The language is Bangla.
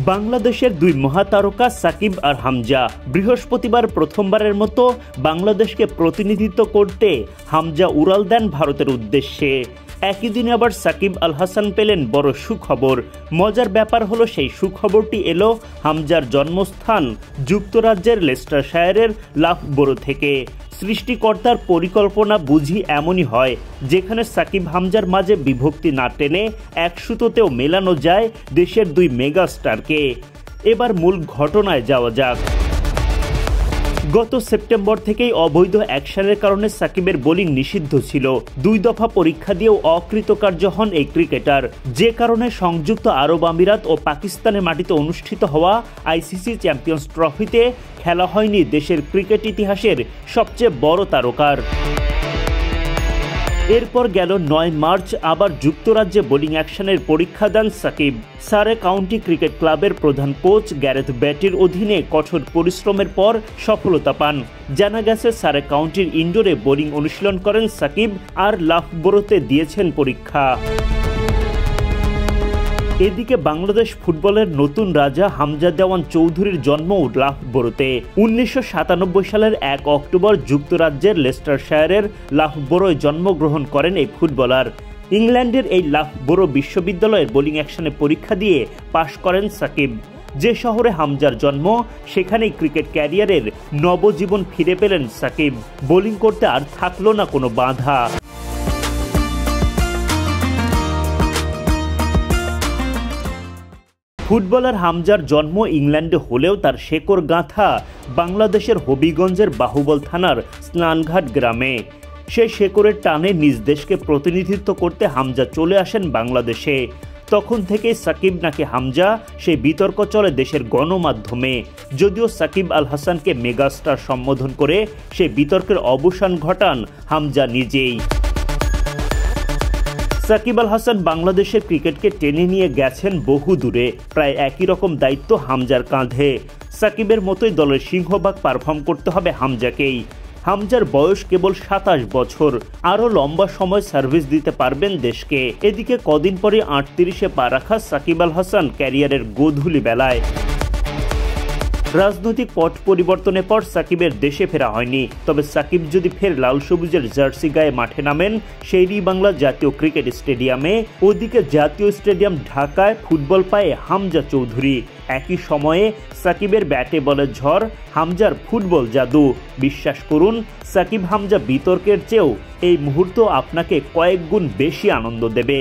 বাংলাদেশের দুই মহাতারকা সাকিব আর হামজা বৃহস্পতিবার প্রথমবারের মতো বাংলাদেশকে প্রতিনিধিত্ব করতে হামজা উড়াল দেন ভারতের উদ্দেশ্যে। একই দিনে আবার সাকিব আল হাসান পেলেন বড় সুখবর। মজার ব্যাপার হলো সেই সুখবরটি এলো হামজার জন্মস্থান যুক্তরাজ্যের লেস্টারশায়ারের লাফবোরো থেকে। সৃষ্টিকর্তার পরিকল্পনা বুঝি এমনই হয়, যেখানে সাকিব হামজার মাঝে বিভক্তি না টেনে এক সুতোতেও মেলানো যায় দেশের দুই মেগাস্টারকে। এবার মূল ঘটনায় যাওয়া যাক। গত সেপ্টেম্বর থেকেই অবৈধ অ্যাকশনের কারণে সাকিবের বোলিং নিষিদ্ধ ছিল। 2 দফা পরীক্ষা দিয়েও অকৃতকার্য হন এই ক্রিকেটার, যে কারণে সংযুক্ত আরব আমিরাত ও পাকিস্তানের মাটিতে অনুষ্ঠিত হওয়া আইসিসি চ্যাম্পিয়ন্স ট্রফিতে খেলা হয়নি দেশের ক্রিকেট ইতিহাসের সবচেয়ে বড় তারকার। এরপর গেল 9 মার্চ আবার যুক্তরাজ্যে বোলিং অ্যাকশনের পরীক্ষা দেন সাকিব। সারে কাউন্টি ক্রিকেট ক্লাবের প্রধান কোচ গ্যারেথ ব্যাটির অধীনে কঠোর পরিশ্রমের পর সফলতা পান। জানা গেছে সারে কাউন্টির ইনডোরে বোলিং অনুশীলন করেন সাকিব, আর লাফবোরোতে দিয়েছেন পরীক্ষা। এদিকে বাংলাদেশ ফুটবলের নতুন রাজা হামজা দেওয়ান চৌধুরীর জন্মও লাফবোরোতে। 1997 সালের 1 অক্টোবর যুক্তরাজ্যের লেস্টারশায়ারের লাফবোরোয় জন্মগ্রহণ করেন এই ফুটবলার। ইংল্যান্ডের এই লাফবোরো বিশ্ববিদ্যালয়ের বোলিং অ্যাকশনে পরীক্ষা দিয়ে পাশ করেন সাকিব। যে শহরে হামজার জন্ম, সেখানেই ক্রিকেট ক্যারিয়ারের নবজীবন ফিরে পেলেন সাকিব। বোলিং করতে আর থাকলো না কোনো বাধা। ফুটবলার হামজার জন্ম ইংল্যান্ডে হলেও তার শেকড় গাঁথা বাংলাদেশের হবিগঞ্জের বাহুবল থানার স্নানঘাট গ্রামে। সেই শেকড়ের টানে নিজ দেশকে প্রতিনিধিত্ব করতে হামজা চলে আসেন বাংলাদেশে। তখন থেকেই সাকিব নাকি হামজা সেই বিতর্ক চলে দেশের গণমাধ্যমে। যদিও সাকিব আল হাসানকে মেগাস্টার সম্বোধন করে সেই বিতর্কের অবসান ঘটান হামজা নিজেই। সাকিব আল হাসান বাংলাদেশের ক্রিকেটকে টেনে নিয়ে গেছেন বহু দূরে। প্রায় একই রকম দায়িত্ব হামজার কাঁধে। সাকিবের মতোই দলের সিংহভাগ পারফর্ম করতে হবে হামজাকেই। হামজার বয়স কেবল 27 বছর, আরও লম্বা সময় সার্ভিস দিতে পারবেন দেশকে। এদিকে কদিন পরে 38-এ পা রাখা সাকিব আল হাসান ক্যারিয়ারের গোধূলি বেলায়। রাজনৈতিক পট পরিবর্তনের পর সাকিবের দেশে ফেরা হয়নি। তবে সাকিব যদি ফের লাল সবুজের জার্সি গায়ে মাঠে নামেন শেরি বাংলা জাতীয় ক্রিকেট স্টেডিয়ামে, ওদিকে জাতীয় স্টেডিয়াম ঢাকায় ফুটবল পায়ে হামজা চৌধুরী। একই সময়ে সাকিবের ব্যাটে বলে ঝড়, হামজার ফুটবল জাদু। বিশ্বাস করুন, সাকিব হামজা বিতর্কের চেয়েও এই মুহূর্ত আপনাকে কয়েক গুণ বেশি আনন্দ দেবে।